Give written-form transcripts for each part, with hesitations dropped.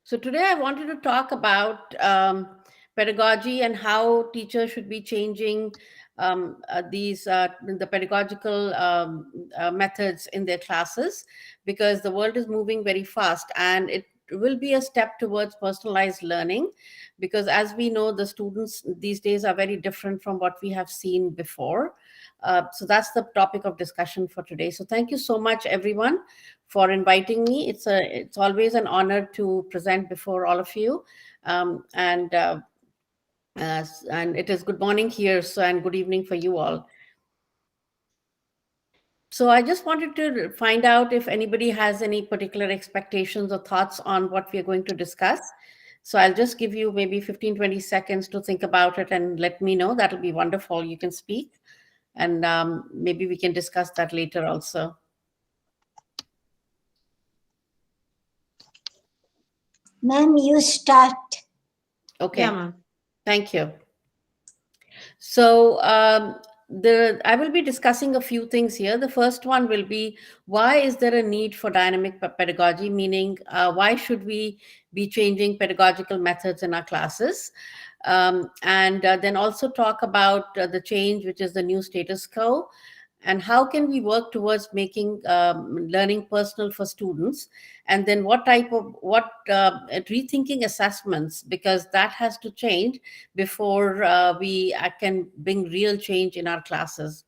So today I wanted to talk about pedagogy and how teachers should be changing the pedagogical methods in their classes, because the world is moving very fast and it will be a step towards personalized learning, because as we know, the students these days are very different from what we have seen before. So that's the topic of discussion for today. So thank you so much, everyone, for inviting me. It's always an honor to present before all of you, um, and uh, and it is good morning here, so and good evening for you all. So I just wanted to find out if anybody has any particular expectations or thoughts on what we are going to discuss. So I'll just give you maybe 15-20 seconds to think about it and let me know. That'll be wonderful. You can speak, and maybe we can discuss that later also. Ma'am, you start. Okay. Yeah, ma'am. Thank you. So I will be discussing a few things here. The first one will be, why is there a need for dynamic pedagogy? Meaning, why should we be changing pedagogical methods in our classes? And then also talk about the change, which is the new status quo, and how can we work towards making learning personal for students, and then what rethinking assessments, because that has to change before we can bring real change in our classes.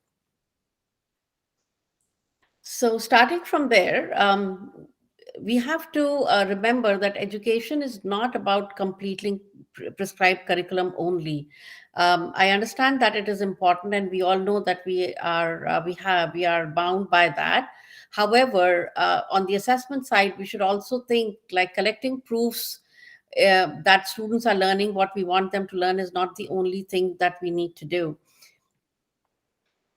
So starting from there, we have to remember that education is not about completing prescribed curriculum only. I understand that it is important, and we all know that we are bound by that. However, on the assessment side, we should also think like collecting proofs that students are learning what we want them to learn is not the only thing that we need to do.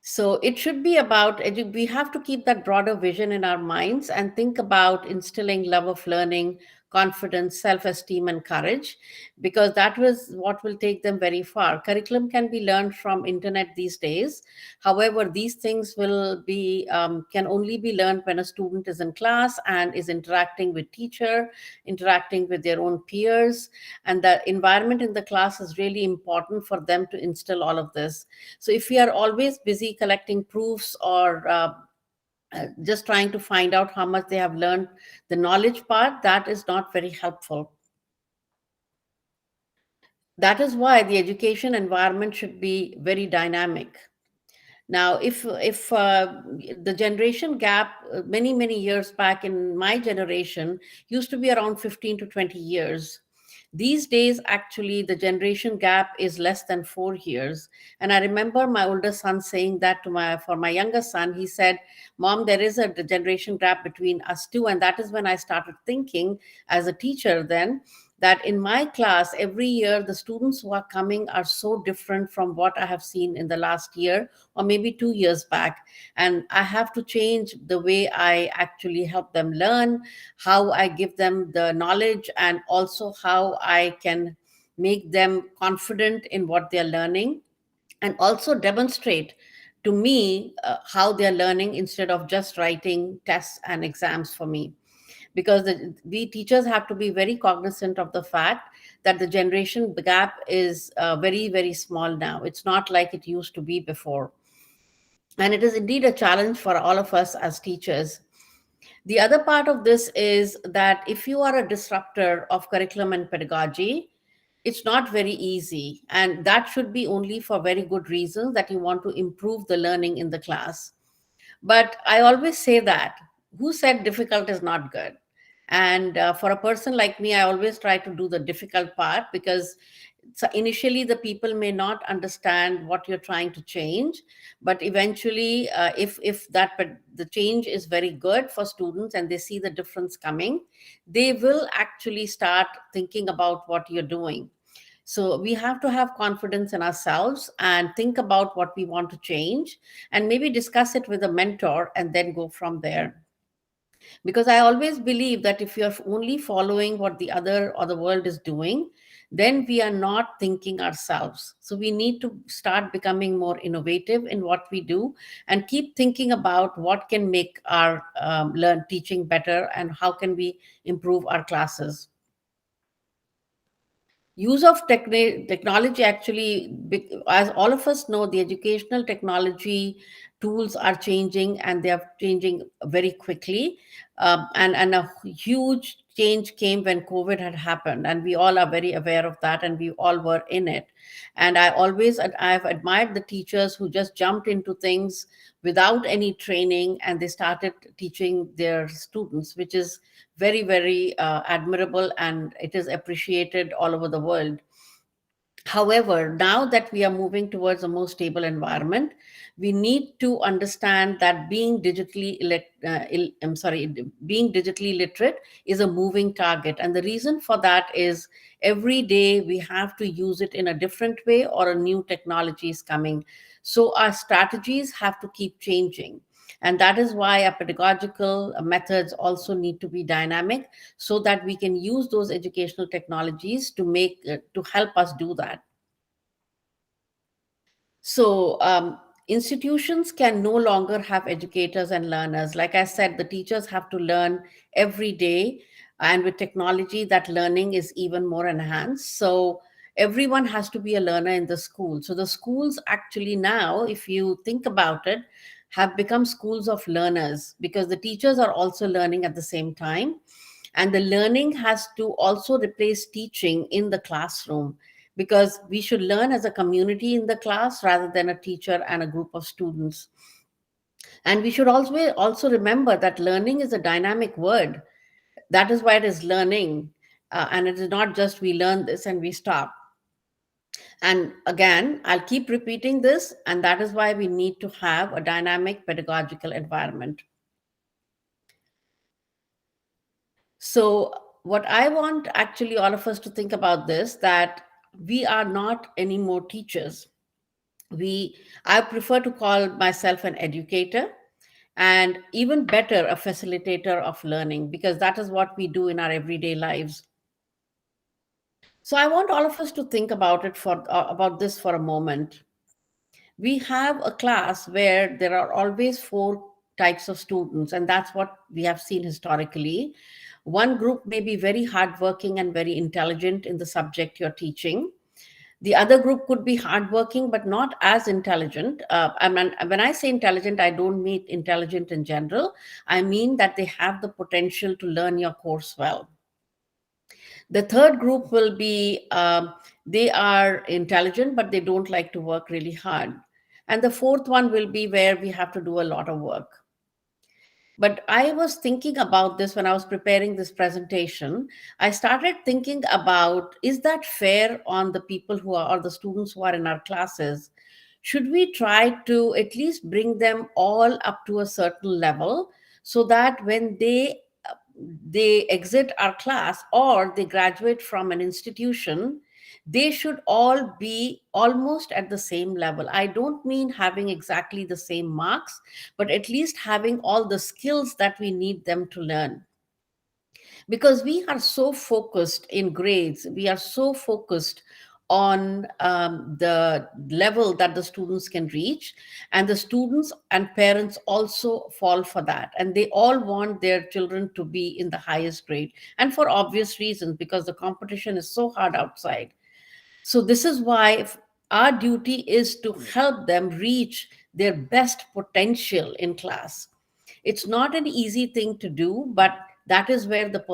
So it should be about, we have to keep that broader vision in our minds and think about instilling love of learning, confidence, self-esteem, and courage, because that was what will take them very far. Curriculum can be learned from internet these days. However, these things can only be learned when a student is in class and is interacting with teacher, interacting with their own peers, and the environment in the class is really important for them to instill all of this. So if we are always busy collecting proofs or just trying to find out how much they have learned, the knowledge part, that is not very helpful. That is why the education environment should be very dynamic. Now, if the generation gap many years back in my generation used to be around 15 to 20 years. These days, actually, the generation gap is less than 4 years. And I remember my older son saying that for my younger son. He said, "Mom, there is a generation gap between us two." And that is when I started thinking as a teacher then, that in my class every year the students who are coming are so different from what I have seen in the last year or maybe 2 years back. And I have to change the way I actually help them learn, how I give them the knowledge, and also how I can make them confident in what they're learning, and also demonstrate to me how they're learning instead of just writing tests and exams for me. Because we teachers have to be very cognizant of the fact that the generation gap is very small now. It's not like it used to be before, and it is indeed a challenge for all of us as teachers. The other part of this is that if you are a disruptor of curriculum and pedagogy, it's not very easy, and that should be only for very good reasons, that you want to improve the learning in the class. But I always say that, who said difficult is not good? And for a person like me, I always try to do the difficult part, because so initially the people may not understand what you're trying to change, but eventually if the change is very good for students and they see the difference coming, they will actually start thinking about what you're doing. So we have to have confidence in ourselves and think about what we want to change, and maybe discuss it with a mentor and then go from there. Because I always believe that if you're only following what the other or the world is doing, then we are not thinking ourselves. So we need to start becoming more innovative in what we do, and keep thinking about what can make our learn teaching better, and how can we improve our classes. use of technology actually, as all of us know, the educational technology tools are changing, and they are changing very quickly. And a huge change came when COVID had happened, and we all are very aware of that, and we all were in it. And I've admired the teachers who just jumped into things without any training, and they started teaching their students, which is very, very admirable, and it is appreciated all over the world. However, now that we are moving towards a more stable environment, we need to understand that being digitally literate is a moving target, and the reason for that is every day we have to use it in a different way, or a new technology is coming. So our strategies have to keep changing, and that is why our pedagogical methods also need to be dynamic, so that we can use those educational technologies to help us do that. So, institutions can no longer have educators and learners. Like I said, the teachers have to learn every day. And with technology, that learning is even more enhanced. So, everyone has to be a learner in the school. So, the schools actually now, if you think about it, have become schools of learners, because the teachers are also learning at the same time. And the learning has to also replace teaching in the classroom, because we should learn as a community in the class rather than a teacher and a group of students. And we should also remember that learning is a dynamic word. That is why it is learning. And it is not just we learn this and we stop. And again, I'll keep repeating this, and that is why we need to have a dynamic pedagogical environment. So, what I want actually all of us to think about this, that we are not anymore teachers. We I prefer to call myself an educator, and even better, a facilitator of learning, because that is what we do in our everyday lives. So I want all of us to think about this for a moment. We have a class where there are always four types of students, and that's what we have seen historically. One group may be very hardworking and very intelligent in the subject you're teaching. The other group could be hardworking but not as intelligent. When I say intelligent, I don't mean intelligent in general. I mean that they have the potential to learn your course well. The third group will be they are intelligent, but they don't like to work really hard. And the fourth one will be where we have to do a lot of work. But I was thinking about this when I was preparing this presentation. I started thinking about, is that fair on the people who are, or the students who are in our classes? Should we try to at least bring them all up to a certain level, so that when they exit our class or they graduate from an institution, they should all be almost at the same level? I don't mean having exactly the same marks, but at least having all the skills that we need them to learn. Because we are so focused in grades, we are so focused on the level that the students can reach, and the students and parents also fall for that, and they all want their children to be in the highest grade, and for obvious reasons, because the competition is so hard outside. So, this is why our duty is to help them reach their best potential in class. It's not an easy thing to do, but that is where the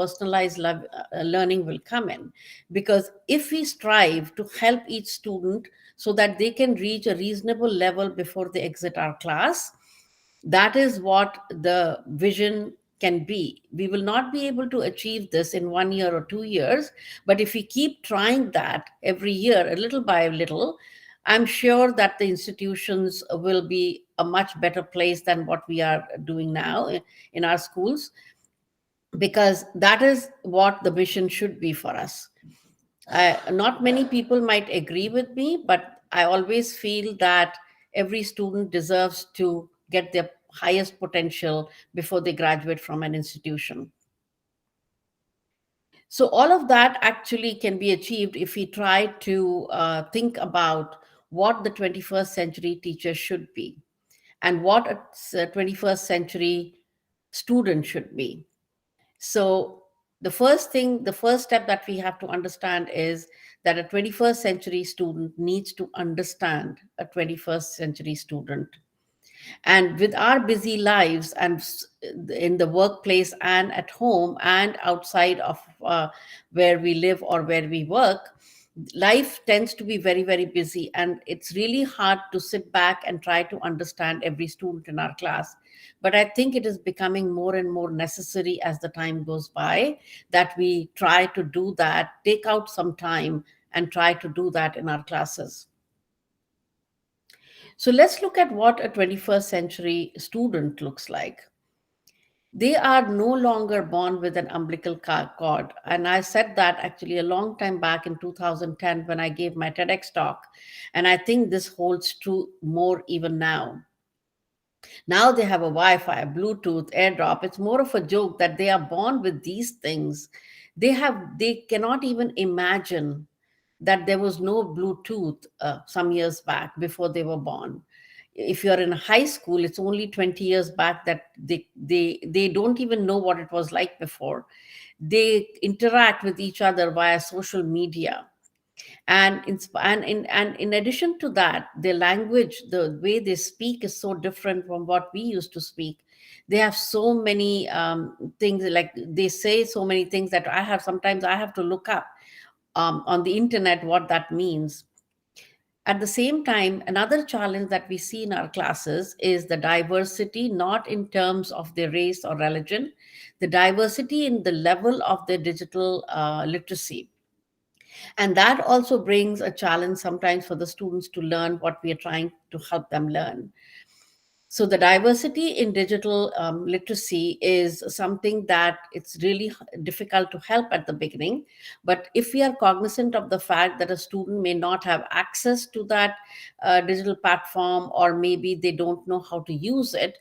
learning will come in. Because if we strive to help each student so that they can reach a reasonable level before they exit our class, that is what the vision can be. We will not be able to achieve this in 1 year or 2 years, but if we keep trying that every year, a little by little, I'm sure that the institutions will be a much better place than what we are doing now in our schools, because that is what the mission should be for us. Not many people might agree with me, but I always feel that every student deserves to get their highest potential before they graduate from an institution. So, all of that actually can be achieved if we try to think about what the 21st century teacher should be, and what a 21st century student should be. So, The first step that we have to understand is that a 21st century student needs to understand a 21st century student. And with our busy lives and in the workplace and at home and outside of where we live or where we work, life tends to be very, very busy, and it's really hard to sit back and try to understand every student in our class. But I think it is becoming more and more necessary as the time goes by that we try to do that, take out some time and try to do that in our classes. So let's look at what a 21st century student looks like. They are no longer born with an umbilical cord. And I said that actually a long time back in 2010 when I gave my TEDx talk. And I think this holds true more even now. Now they have a Wi Fi, Bluetooth, AirDrop. It's more of a joke that they are born with these things. They cannot even imagine that there was no Bluetooth some years back before they were born. If you're in high school, it's only 20 years back that they don't even know what it was like before. They interact with each other via social media. And in addition to that, their language, the way they speak is so different from what we used to speak. They have so many things, like they say so many things that I have to look up on the internet what that means. At the same time, another challenge that we see in our classes is the diversity, not in terms of their race or religion, the diversity in the level of their digital literacy. And that also brings a challenge sometimes for the students to learn what we are trying to help them learn. So the diversity in digital literacy is something that it's really difficult to help at the beginning. But if we are cognizant of the fact that a student may not have access to that digital platform, or maybe they don't know how to use it,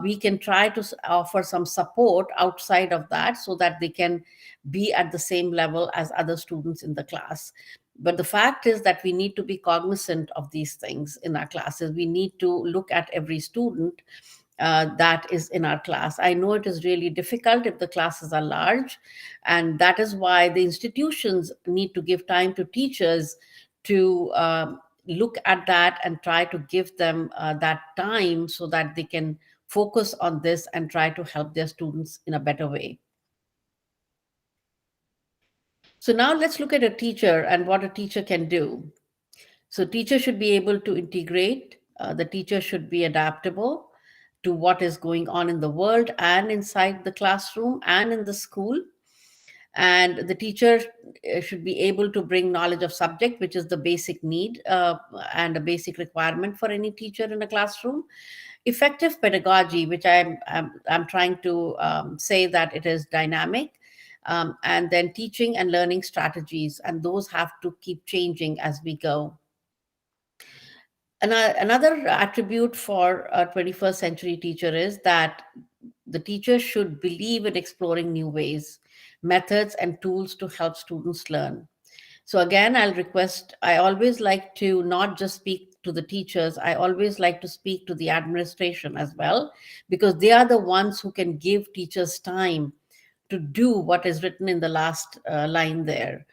we can try to offer some support outside of that so that they can be at the same level as other students in the class. But the fact is that we need to be cognizant of these things in our classes. We need to look at every student that is in our class. I know it is really difficult if the classes are large, and that is why the institutions need to give time to teachers to look at that and try to give them that time so that they can focus on this and try to help their students in a better way. So now let's look at a teacher and what a teacher can do. So teacher should be able to integrate. The teacher should be adaptable to what is going on in the world and inside the classroom and in the school. And the teacher should be able to bring knowledge of subject, which is the basic need and a basic requirement for any teacher in a classroom. Effective pedagogy, which I'm trying to say that it is dynamic, and then teaching and learning strategies, and those have to keep changing as we go. Another attribute for a 21st century teacher is that the teacher should believe in exploring new ways, methods, and tools to help students learn. So, again, I always like to not just speak to the teachers, I always like to speak to the administration as well, because they are the ones who can give teachers time to do what is written in the last line there,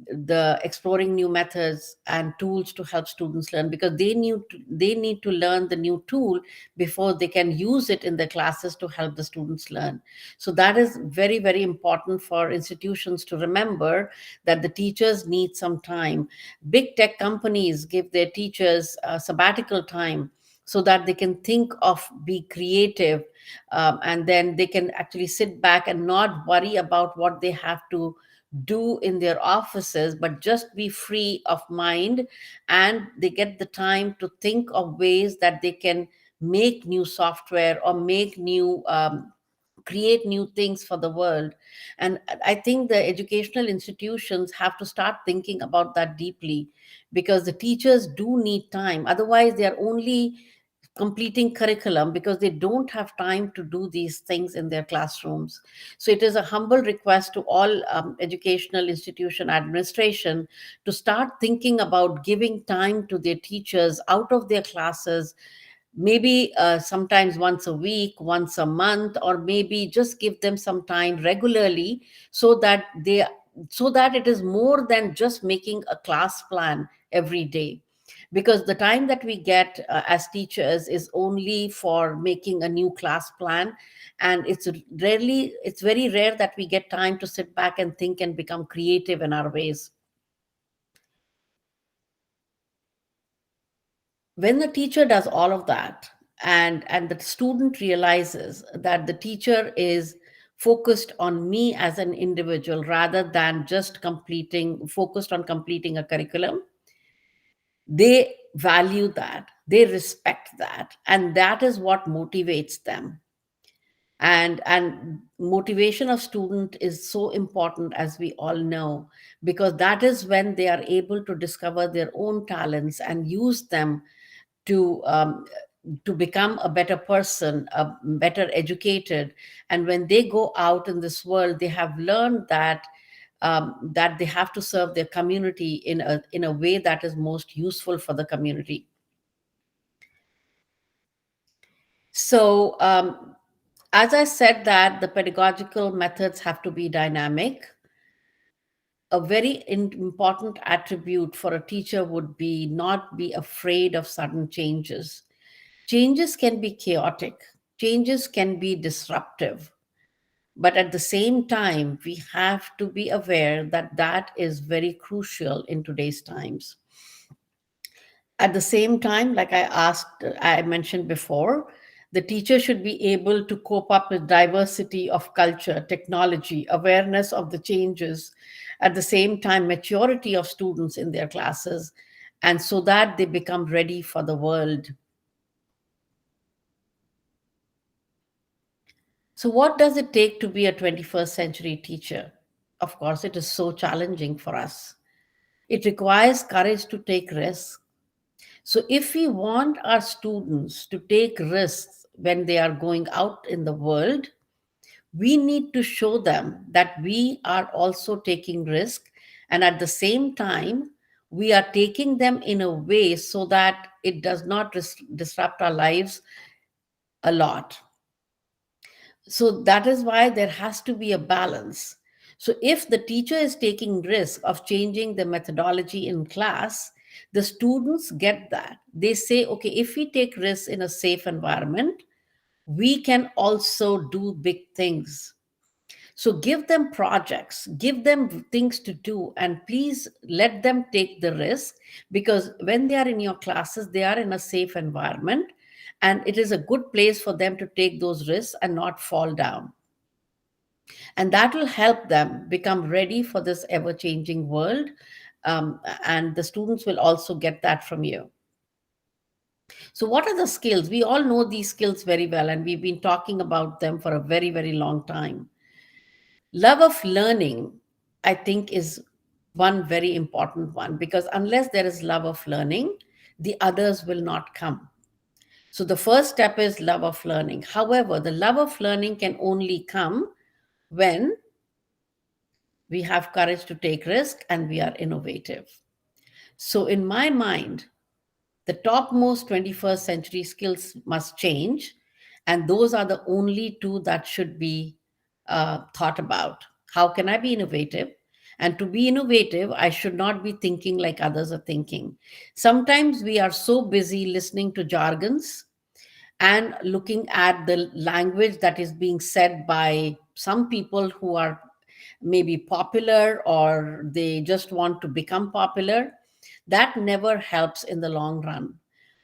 the exploring new methods and tools to help students learn, because they need to learn the new tool before they can use it in the classes to help the students learn. So that is very, very important for institutions to remember, that the teachers need some time. Big tech companies give their teachers sabbatical time so that they can think of, be creative, and then they can actually sit back and not worry about what they have to do in their offices, but just be free of mind, and they get the time to think of ways that they can make new software or make new create new things for the world. And I think the educational institutions have to start thinking about that deeply, because the teachers do need time. Otherwise they are only completing curriculum because they don't have time to do these things in their classrooms. So it is a humble request to all educational institution administration to start thinking about giving time to their teachers out of their classes, maybe sometimes once a week, once a month, or maybe just give them some time regularly, so that they so that it is more than just making a class plan every day. Because the time that we get as teachers is only for making a new class plan, and it's very rare that we get time to sit back and think and become creative in our ways. When the teacher does all of that, and the student realizes that the teacher is focused on me as an individual rather than just completing focused on completing a curriculum, they value that, they respect that, and that is what motivates them. And motivation of student is so important, as we all know, because that is when they are able to discover their own talents and use them to to become a better person, a better educated. And when they go out in this world, they have learned that they have to serve their community in a way that is most useful for the community. So, as I said, that the pedagogical methods have to be dynamic. A very important attribute for a teacher would be not be afraid of sudden changes. Changes can be chaotic, changes can be disruptive, but at the same time, we have to be aware that that is very crucial in today's times. At the same time, like I mentioned before, the teacher should be able to cope up with diversity of culture, technology, awareness of the changes, at the same time, maturity of students in their classes, and so that they become ready for the world. So, what does it take to be a 21st century teacher? Of course, it is so challenging for us. It requires courage to take risks. So, if we want our students to take risks when they are going out in the world, we need to show them that we are also taking risk, and at the same time, we are taking them in a way so that it does not disrupt our lives a lot. So that is why there has to be a balance. So if the teacher is taking risk of changing the methodology in class, the students get that. They say, okay, if we take risks in a safe environment, we can also do big things. So give them projects, give them things to do, and please let them take the risk, because when they are in your classes, they are in a safe environment, and it is a good place for them to take those risks and not fall down. And that will help them become ready for this ever changing world. And the students will also get that from you. So, what are the skills? We all know these skills very well, and we've been talking about them for a very, very long time. Love of learning, I think, is one very important one, because unless there is love of learning, the others will not come. So, the first step is love of learning. However, the love of learning can only come when we have courage to take risk and we are innovative. So, in my mind, the topmost 21st century skills must change, and those are the only two that should be thought about. How can I be innovative? And to be innovative, I should not be thinking like others are thinking. Sometimes we are so busy listening to jargons and looking at the language that is being said by some people who are maybe popular, or they just want to become popular. That never helps in the long run.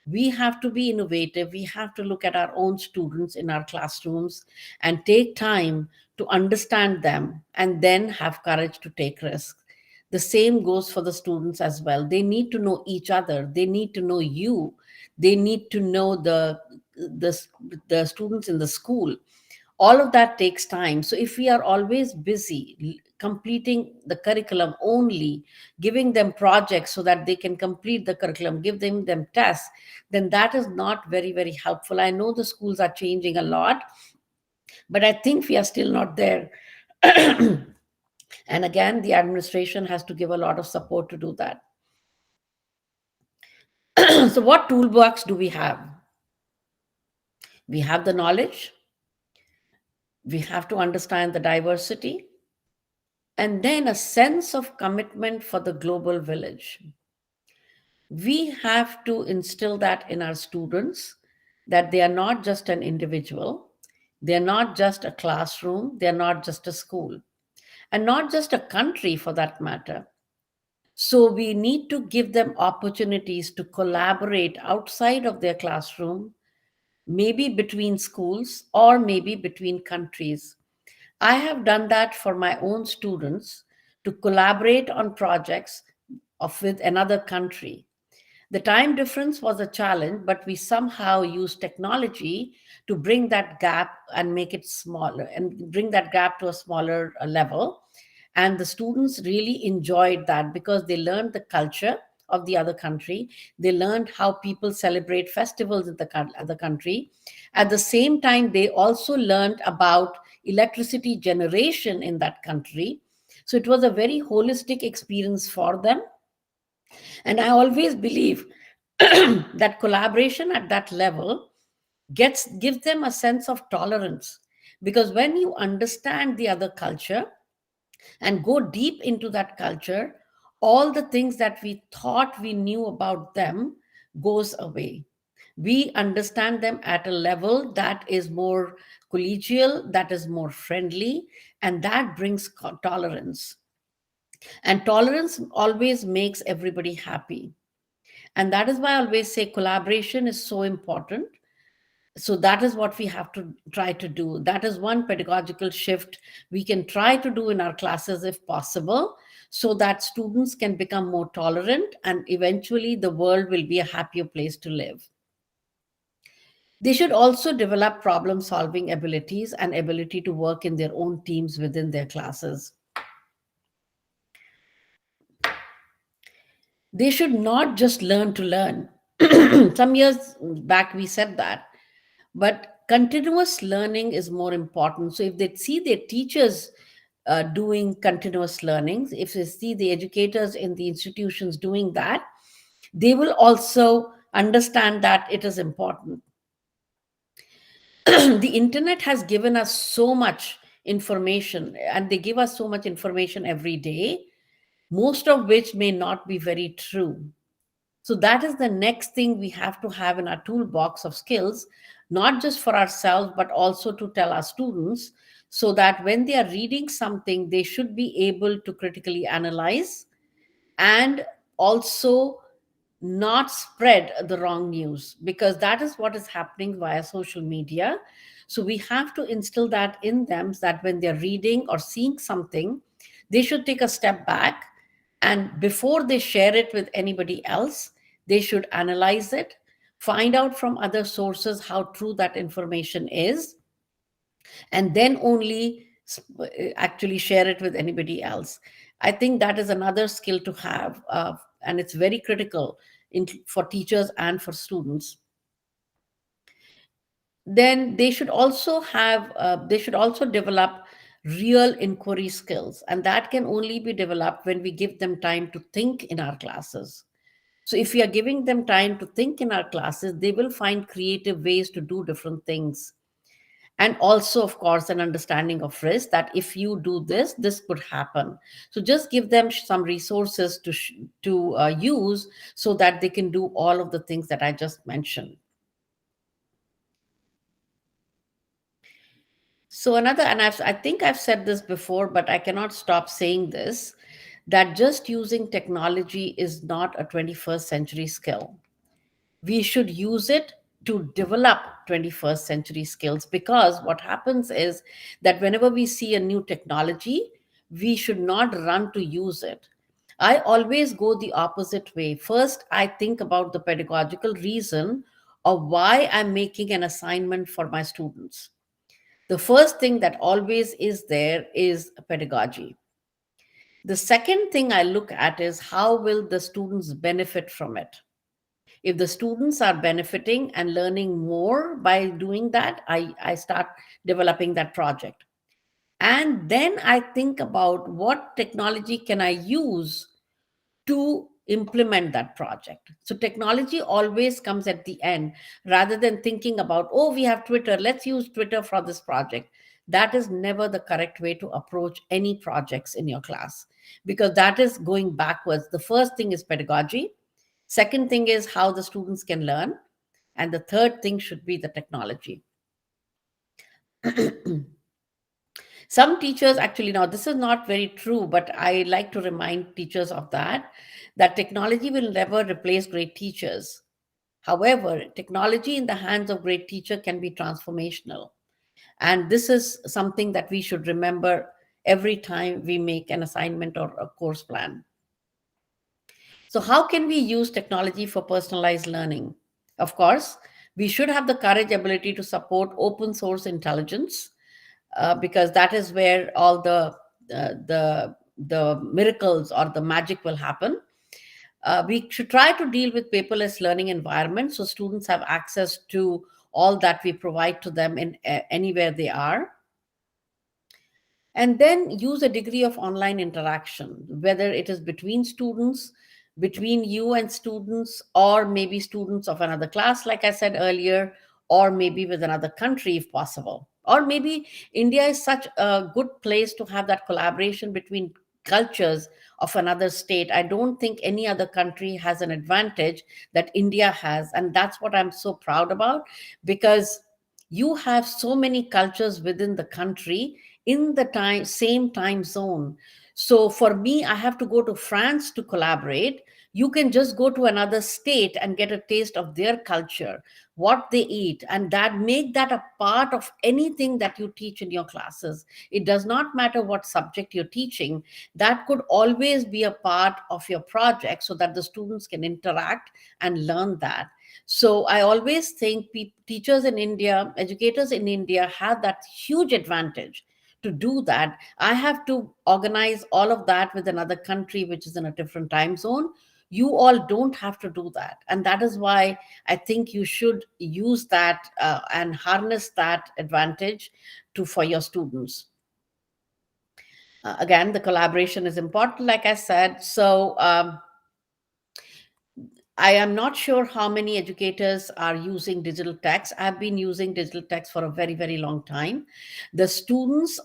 We have to be innovative. We have to look at our own students in our classrooms and take time to understand them, and then have courage to take risks. The same goes for the students as well. They need to know each other, they need to know you, they need to know the, the students in the school. All of that takes time. So if we are always busy completing the curriculum only, giving them projects so that they can complete the curriculum, give them tests, then that is not very, very helpful. I know the schools are changing a lot, but I think we are still not there. And again, the administration has to give a lot of support to do that. So what toolbox do we have? We have the knowledge, we have to understand the diversity, and then a sense of commitment for the global village. We have to instill that in our students, that they are not just an individual, they're not just a classroom, they're not just a school, and not just a country for that matter. So we need to give them opportunities to collaborate outside of their classroom, maybe between schools or maybe between countries. I have done that for my own students to collaborate on projects with another country. The time difference was a challenge, but we somehow used technology to bring that gap and make it smaller and bring that gap to a smaller level. And the students really enjoyed that because they learned the culture of the other country. They learned how people celebrate festivals in the other country. At the same time, they also learned about electricity generation in that country. So it was a very holistic experience for them. And I always believe that collaboration at that level gives them a sense of tolerance, because when you understand the other culture and go deep into that culture, all the things that we thought we knew about them goes away. We understand them at a level that is more collegial, that is more friendly, and that brings tolerance. And tolerance always makes everybody happy. And that is why I always say collaboration is so important. So that is what we have to try to do. That is one pedagogical shift we can try to do in our classes if possible, so that students can become more tolerant and eventually the world will be a happier place to live. They should also develop problem solving abilities and ability to work in their own teams within their classes. They should not just learn to learn. Some years back we said that, but continuous learning is more important. So if they see their teachers doing continuous learning, if they see the educators in the institutions doing that, they will also understand that it is important. The internet has given us so much information, and they give us so much information every day, most of which may not be very true. So that is the next thing we have to have in our toolbox of skills, not just for ourselves, but also to tell our students, so that when they are reading something, they should be able to critically analyze and also not spread the wrong news, because that is what is happening via social media. So we have to instill that in them, that when they're reading or seeing something, they should take a step back, and before they share it with anybody else, they should analyze it, find out from other sources how true that information is, and then only actually share it with anybody else. I think that is another skill to have, and it's very critical for teachers and for students. Then they should also develop real inquiry skills, and that can only be developed when we give them time to think in our classes. So if we are giving them time to think in our classes, they will find creative ways to do different things. And also, of course, an understanding of risk, that if you do this, this could happen. So just give them some resources to use, so that they can do all of the things that I just mentioned. So another, and I think I've said this before, but I cannot stop saying this, that just using technology is not a 21st century skill. We should use it to develop 21st century skills, because what happens is that whenever we see a new technology, we should not run to use it. I always go the opposite way. First, I think about the pedagogical reason of why I'm making an assignment for my students. The first thing that always is there is pedagogy. The second thing I look at is how will the students benefit from it. If the students are benefiting and learning more by doing that, I start developing that project. And then I think about what technology can I use to implement that project. So technology always comes at the end, rather than thinking about, oh, we have Twitter, let's use Twitter for this project. That is never the correct way to approach any projects in your class, because that is going backwards. The first thing is pedagogy. Second thing is how the students can learn. And the third thing should be the technology. Some teachers actually, now this is not very true, but I like to remind teachers of that, that technology will never replace great teachers. However, technology in the hands of great teacher can be transformational. And this is something that we should remember every time we make an assignment or a course plan. So, how can we use technology for personalized learning? Of course, we should have the courage, ability to support open source intelligence, because that is where all the miracles or the magic will happen. We should try to deal with paperless learning environments so students have access to all that we provide to them in anywhere they are. And then use a degree of online interaction, whether it is between students, between you and students, or maybe students of another class, like I said earlier, or maybe with another country if possible. Or maybe India is such a good place to have that collaboration between cultures of another state. I don't think any other country has an advantage that India has. And that's what I'm so proud about, because you have so many cultures within the country in the same time zone. So for me, I have to go to France to collaborate. You can just go to another state and get a taste of their culture, what they eat, and that make that a part of anything that you teach in your classes. It does not matter what subject you're teaching, that could always be a part of your project so that the students can interact and learn that. So I always think teachers in India, educators in India have that huge advantage to do that. I have to organize all of that with another country which is in a different time zone. You all don't have to do that. And that is why I think you should use that and harness that advantage for your students. Again, the collaboration is important, like I said. So, I am not sure how many educators are using digital text. I've been using digital text for a very, very long time. The students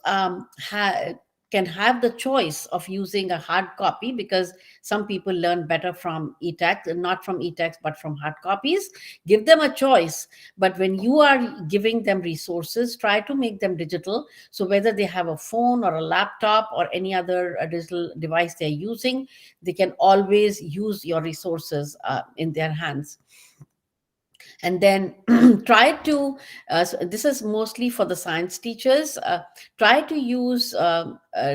can have the choice of using a hard copy, because some people learn better from e-text, and not from e-text, but from hard copies. Give them a choice. But when you are giving them resources, try to make them digital. So whether they have a phone or a laptop or any other digital device they're using, they can always use your resources in their hands. And then try to this is mostly for the science teachers, try to use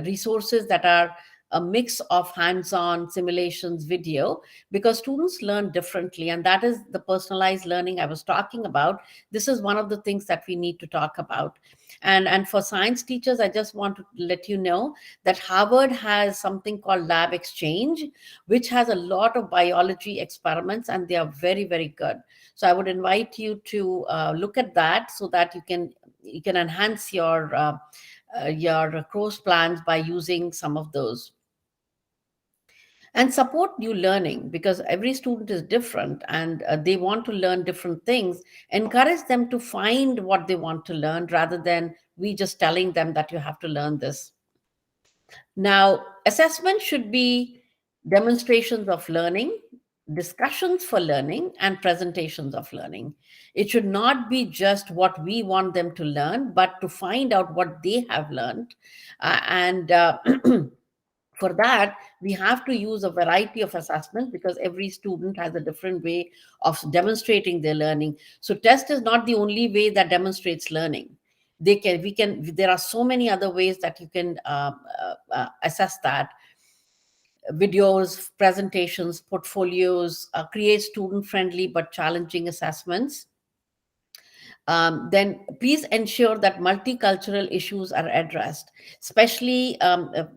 resources that are a mix of hands-on simulations, video, because students learn differently, and that is the personalized learning I was talking about. This is one of the things that we need to talk about. And for science teachers, I just want to let you know that Harvard has something called Lab Exchange, which has a lot of biology experiments, and they are very, very good. So I would invite you to look at that, so that you can enhance your course plans by using some of those. And support new learning, because every student is different, and they want to learn different things. Encourage them to find what they want to learn, rather than we just telling them that you have to learn this. Now, assessment should be demonstrations of learning, discussions for learning, and presentations of learning. It should not be just what we want them to learn, but to find out what they have learned. And For that, we have to use a variety of assessments, because every student has a different way of demonstrating their learning. So test is not the only way that demonstrates learning. There are so many other ways that you can assess that. Videos, presentations, portfolios, create student friendly but challenging assessments. then please ensure that multicultural issues are addressed, especially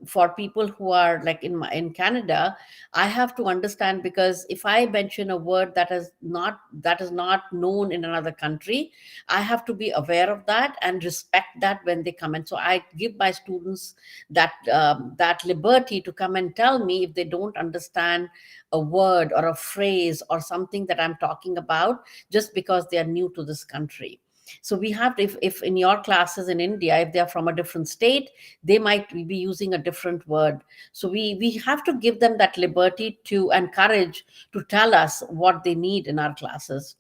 for people who are like in Canada. I have to understand, because if I mention a word that is not known in another country, I have to be aware of that and respect that when they come in. So I give my students that liberty to come and tell me if they don't understand a word or a phrase or something that I'm talking about, just because they are new to this country. So we have to, if in your classes in India, if they're from a different state, they might be using a different word. So we have to give them that liberty to encourage to tell us what they need in our classes,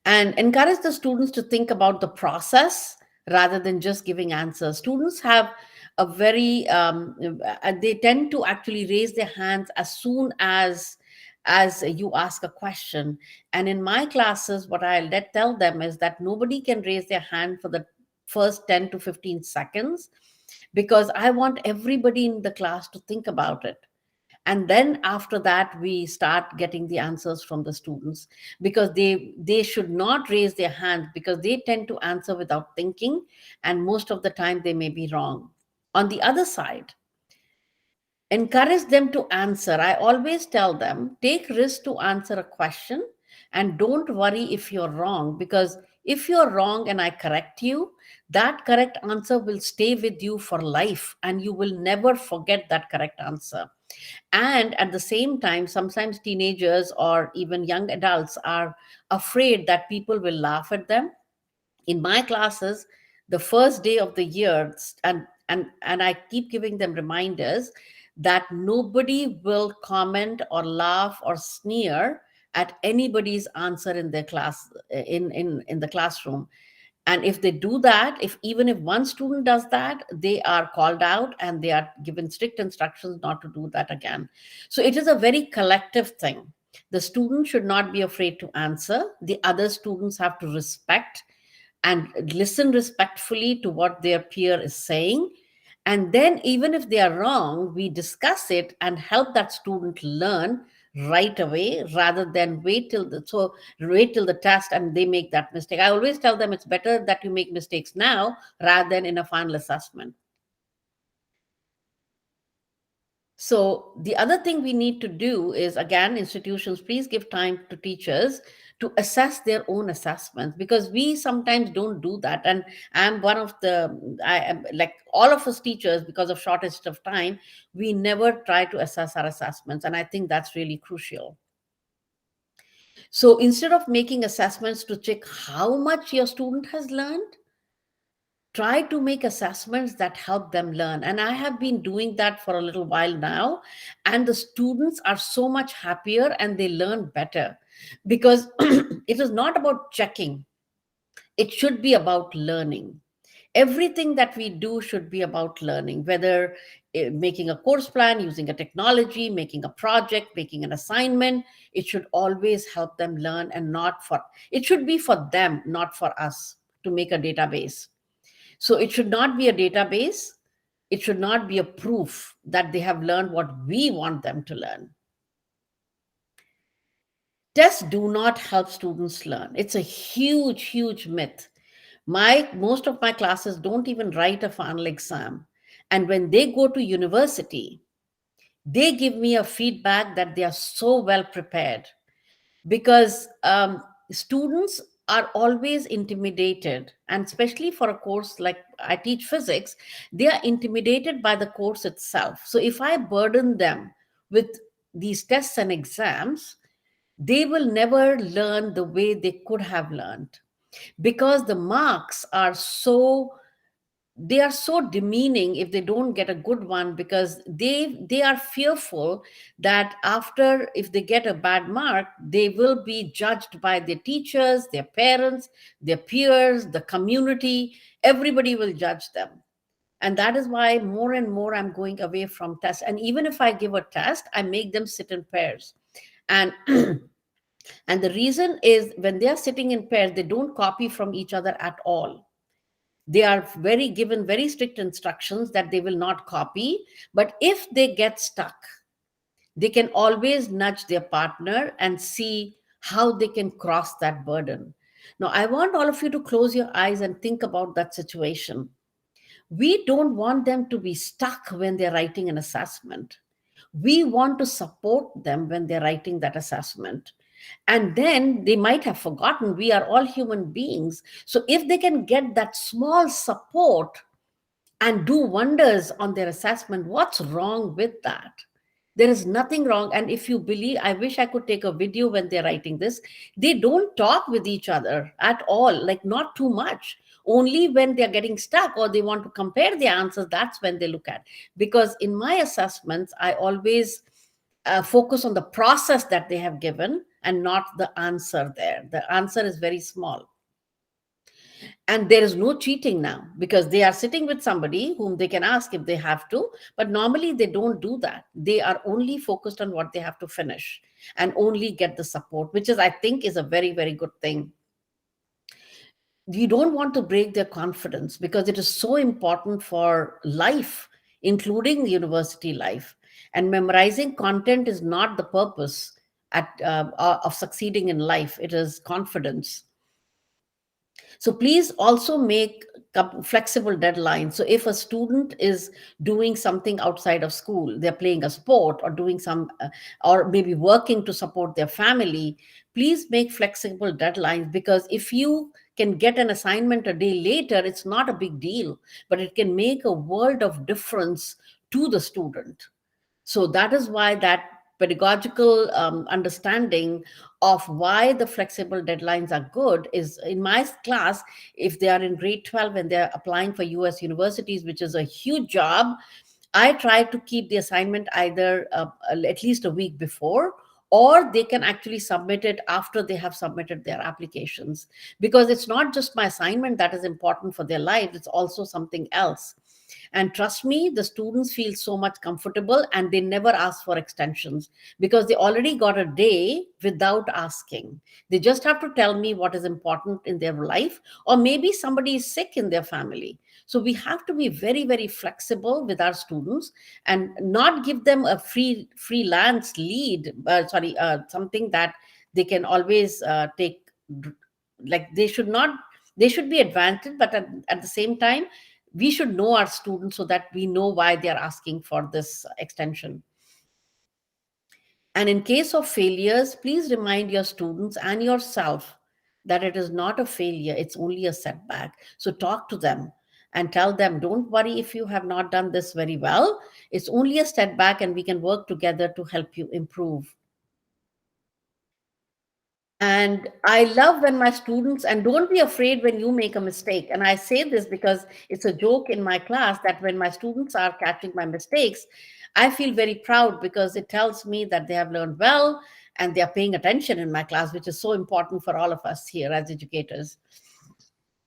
and encourage the students to think about the process rather than just giving answers. Students have a very they tend to actually raise their hands as soon as you ask a question. And in my classes, what I let tell them is that nobody can raise their hand for the first 10 to 15 seconds, because I want everybody in the class to think about it. And then after that, we start getting the answers from the students, because they should not raise their hand, because they tend to answer without thinking, and most of the time they may be wrong. On the other side, encourage them to answer. I always tell them, take risk to answer a question, and don't worry if you're wrong, because if you're wrong and I correct you, that correct answer will stay with you for life, and you will never forget that correct answer. And at the same time, sometimes teenagers or even young adults are afraid that people will laugh at them. In my classes, the first day of the year, and I keep giving them reminders that nobody will comment or laugh or sneer at anybody's answer in their class, in the classroom. And if they do that, if even if one student does that, they are called out and they are given strict instructions not to do that again. So it is a very collective thing. The student should not be afraid to answer. The other students have to respect and listen respectfully to what their peer is saying. And then, even if they are wrong, we discuss it and help that student learn right away, rather than wait till the test and they make that mistake. I always tell them it's better that you make mistakes now rather than in a final assessment. So the other thing we need to do is, again, institutions, please give time to teachers to assess their own assessments, because we sometimes don't do that. And I'm one of I am like all of us teachers, because of shortage of time, we never try to assess our assessments. And I think that's really crucial. So instead of making assessments to check how much your student has learned, try to make assessments that help them learn. And I have been doing that for a little while now, and the students are so much happier and they learn better, because it is not about checking, it should be about learning. Everything that we do should be about learning, whether making a course plan, using a technology, making a project, making an assignment. It should always help them learn, and not for it should be for them, not for us to make a database. So it should not be a database. It should not be a proof that they have learned what we want them to learn. Tests do not help students learn. It's a huge, huge myth. Most of my classes don't even write a final exam. And when they go to university, they give me a feedback that they are so well prepared, because students are always intimidated, and especially for a course like I teach physics, they are intimidated by the course itself. So if I burden them with these tests and exams, they will never learn the way they could have learned, because the marks are so demeaning if they don't get a good one, because they are fearful that after, if they get a bad mark, they will be judged by their teachers, their parents, their peers, the community. Everybody will judge them. And that is why more and more I'm going away from tests. And even if I give a test, I make them sit in pairs. And and the reason is, when they are sitting in pairs, they don't copy from each other at all. They are very given very strict instructions that they will not copy. But if they get stuck, they can always nudge their partner and see how they can cross that burden. Now, I want all of you to close your eyes and think about that situation. We don't want them to be stuck when they're writing an assessment. We want to support them when they're writing that assessment. And then they might have forgotten we are all human beings. So if they can get that small support and do wonders on their assessment, what's wrong with that? There is nothing wrong. And if you believe, I wish I could take a video when they're writing this. They don't talk with each other at all, like not too much. Only when they're getting stuck or they want to compare the answers, that's when they look at. Because in my assessments, I always focus on the process that they have given and not the answer there. The answer is very small. And there is no cheating now because they are sitting with somebody whom they can ask if they have to, but normally they don't do that. They are only focused on what they have to finish and only get the support, which is, I think, is a very, very good thing. You don't want to break their confidence because it is so important for life, including university life. And memorizing content is not the purpose of succeeding in life. It is confidence. So please also make flexible deadlines. So if a student is doing something outside of school, they're playing a sport or doing some, or maybe working to support their family, please make flexible deadlines, because if you can get an assignment a day later, it's not a big deal, but it can make a world of difference to the student. So that is why that pedagogical understanding of why the flexible deadlines are good is, in my class, if they are in grade 12 and they're applying for US universities, which is a huge job, I try to keep the assignment either at least a week before, or they can actually submit it after they have submitted their applications. Because it's not just my assignment that is important for their life, it's also something else. And trust me, the students feel so much comfortable and they never ask for extensions because they already got a day without asking. They just have to tell me what is important in their life, or maybe somebody is sick in their family. So we have to be very, very flexible with our students and not give them a freelance lead, something that they can always take. Like they should not, they should be advanced, but at the same time, we should know our students so that we know why they are asking for this extension. And in case of failures, please remind your students and yourself that it is not a failure, it's only a setback. So talk to them and tell them, don't worry if you have not done this very well. It's only a setback and we can work together to help you improve. And I love when my students, and don't be afraid when you make a mistake. And I say this because it's a joke in my class that when my students are catching my mistakes, I feel very proud because it tells me that they have learned well and they are paying attention in my class, which is so important for all of us here as educators.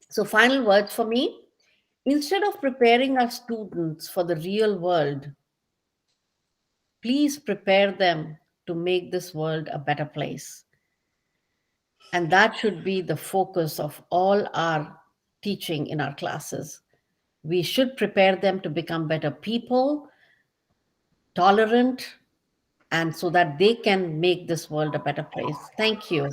So, final words for me: instead of preparing our students for the real world, please prepare them to make this world a better place. And that should be the focus of all our teaching in our classes. We should prepare them to become better people, tolerant, and so that they can make this world a better place. Thank you.